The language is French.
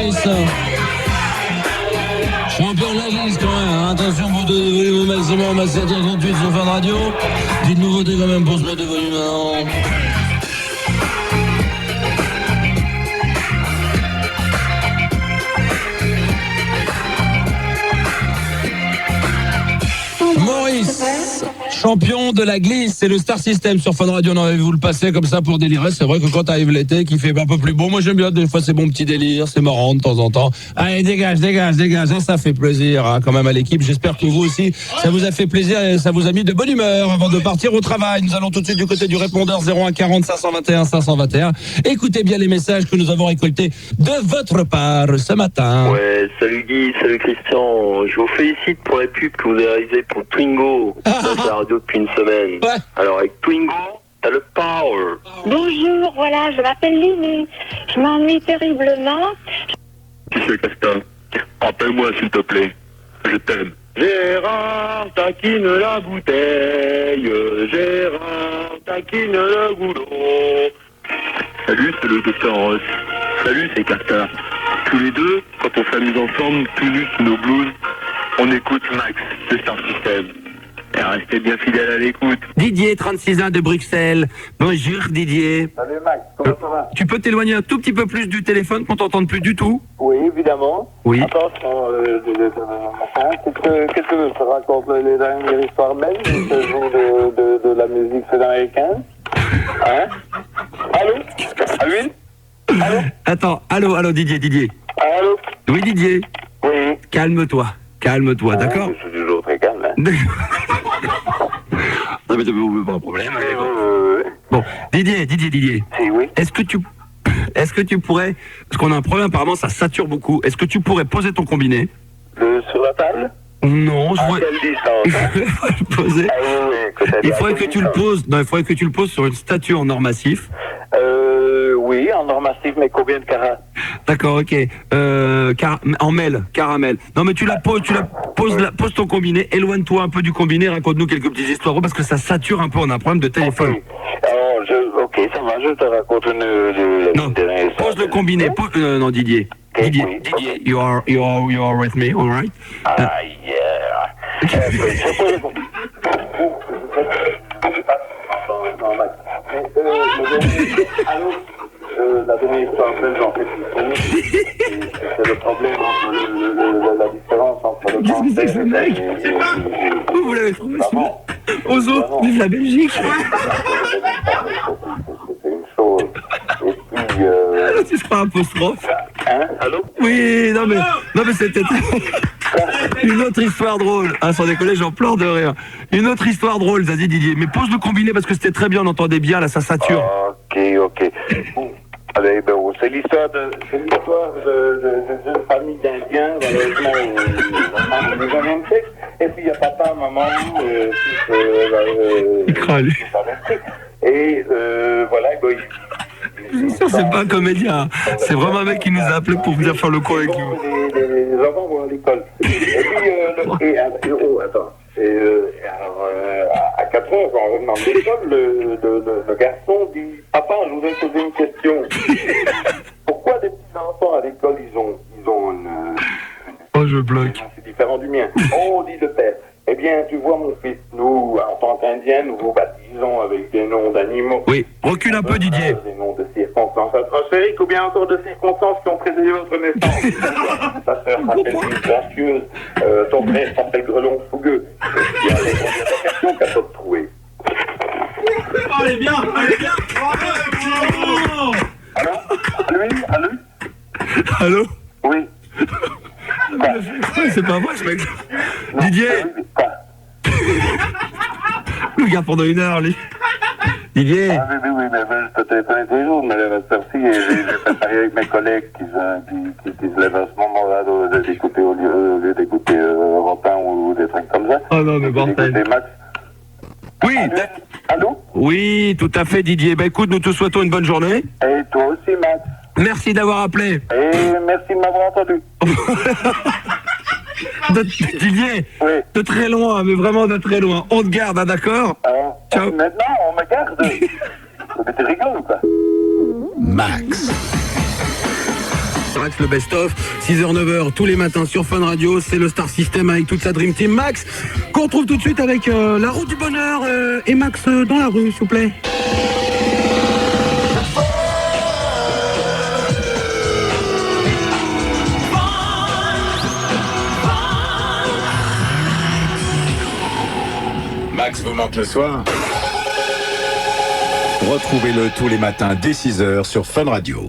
Maurice. Champion de la glisse quand même, hein. Attention, vous donnez des volumes au maximum à 7h38 sur Fun Radio. Petite nouveauté quand même pour se mettre de volume maintenant. Maurice, champion de la glisse, c'est le Star System sur Fun Radio. On avait vous le passer comme ça pour délirer. C'est vrai que quand arrive l'été, qui fait un peu plus beau, moi j'aime bien, des fois c'est bon petit délire, c'est marrant de temps en temps. Allez, dégage, hein, ça fait plaisir hein, quand même à l'équipe. J'espère que vous aussi, ça vous a fait plaisir et ça vous a mis de bonne humeur avant de partir au travail. Nous allons tout de suite du côté du répondeur 01 40 521 521. Écoutez bien les messages que nous avons récoltés de votre part ce matin. Ouais, salut Guy, salut Christian. Je vous félicite pour la pub que vous avez réalisée pour Twingo. Dans la radio depuis une semaine. Ouais. Alors avec Twingo, t'as le power. Bonjour, voilà, je m'appelle Lily. Je m'ennuie terriblement. Monsieur Castin, rappelle-moi s'il te plaît. Je t'aime. Gérard taquine la bouteille. Gérard taquine le goulot. Salut, c'est le docteur Ross. Salut, c'est Castin. Tous les deux, quand on s'amuse ensemble, tout nus sous nos blouses, on écoute Max de Star System. Et restez bien fidèles à l'écoute. Didier, 36 ans de Bruxelles. Bonjour Didier. Salut Max, comment ça va? Tu peux t'éloigner un tout petit peu plus du téléphone qu'on t'entende plus du tout? Oui, évidemment. Oui. Attention, qu'est-ce que je te raconte les dernières histoires belges? Je joue de la musique sud-américaine. Hein? Allô? Allô? Allô? Attends, allô Didier. Allô? Oui Didier. Oui. Calme-toi, d'accord? Je suis toujours très calme. Hein? Non mais pas un problème. Bon, Didier. Si, oui. Est-ce que tu pourrais, parce qu'on a un problème apparemment, ça sature beaucoup. Est-ce que tu pourrais poser ton combiné? Sur la table? Non, je À vois. quelle distance? Il faudrait que tu le poses. Non, il faudrait que tu le poses sur une statue en or massif. Oui, en or massif, mais combien de carats? D'accord, ok. En caramel. Non, mais tu poses ton combiné, éloigne-toi un peu du combiné, raconte-nous quelques petites histoires, parce que ça sature un peu, on a un problème de téléphone. Okay. Alors, ok, ça va, je te raconte Non, pose le combiné, non, Didier. Okay, Didier, you are with me, all right? Yeah. Allô? La dernière histoire belge, en fait, c'est le problème entre la différence entre le Qu'est-ce que c'est que ce mec? Vous l'avez trouvé celui-là? Ozo, vive la Belgique! C'est une chose. Et puis... Tu seras apostrophe. Hein? Allô? Oui, non mais c'était une autre histoire drôle. Ah, sans déconner, j'en pleure de rire. Une autre histoire drôle, vas-y Didier. Mais pose le combiné parce que c'était très bien, on entendait bien, là, ça sature. Ok. Bon. Allez, ben, c'est l'histoire d'une famille d'Indiens, malheureusement, au 19e siècle. Et puis il y a papa, maman, et voilà, c'est pas un comédien, c'est vraiment un mec qui nous a appelé pour venir faire le con avec nous. Les enfants vont à l'école. Et puis, attends. À 4 ans, quand on revenant de l'école, le garçon dit « Papa, je voudrais poser une question. Pourquoi des petits enfants à l'école, ils ont une... Oh, je bloque. C'est différent du mien. Oh, dit le père. Eh bien, tu vois, mon fils, nous, en tant qu'Indiens, nous vous baptisons avec des noms d'animaux. Oui, recule un peu, Didier. Des noms de circonstances atmosphériques ou bien encore de circonstances qui ont précédé votre naissance. Ta sœur s'appelle Lise Gracieuse, ton frère s'appelle Grelon Fougueux. Il y a des questions qu'à toi de trouver. Allez bien. Allô? Oui. C'est pas vrai, ce mec. Didier. Le gars pendant 1 heure, lui. Didier. Ah oui, mais je peux téléphoner tous les jours, mais à cette heure-ci, j'ai préparé avec mes collègues qui se lèvent à ce moment-là d'écouter au lieu d'écouter Europe 1 ou des trucs comme ça. Oh non, mais bordel. Max. Oui. Allô? Oui, tout à fait, Didier. Bah écoute, nous te souhaitons une bonne journée. Et toi aussi, Max. Merci d'avoir appelé. Et merci de m'avoir entendu. Didier, oui. De très loin, mais vraiment de très loin. On te garde, hein, d'accord? Ciao. Maintenant, on me garde. Mais tu rigoles ou quoi? Max. Chirac, le best-of. 6h, 9h, tous les matins sur Fun Radio. C'est le Star System avec toute sa Dream Team. Max, qu'on retrouve tout de suite avec la route du bonheur et Max dans la rue, s'il vous plaît. Max vous manque le soir. Retrouvez-le tous les matins dès 6h sur Fun Radio.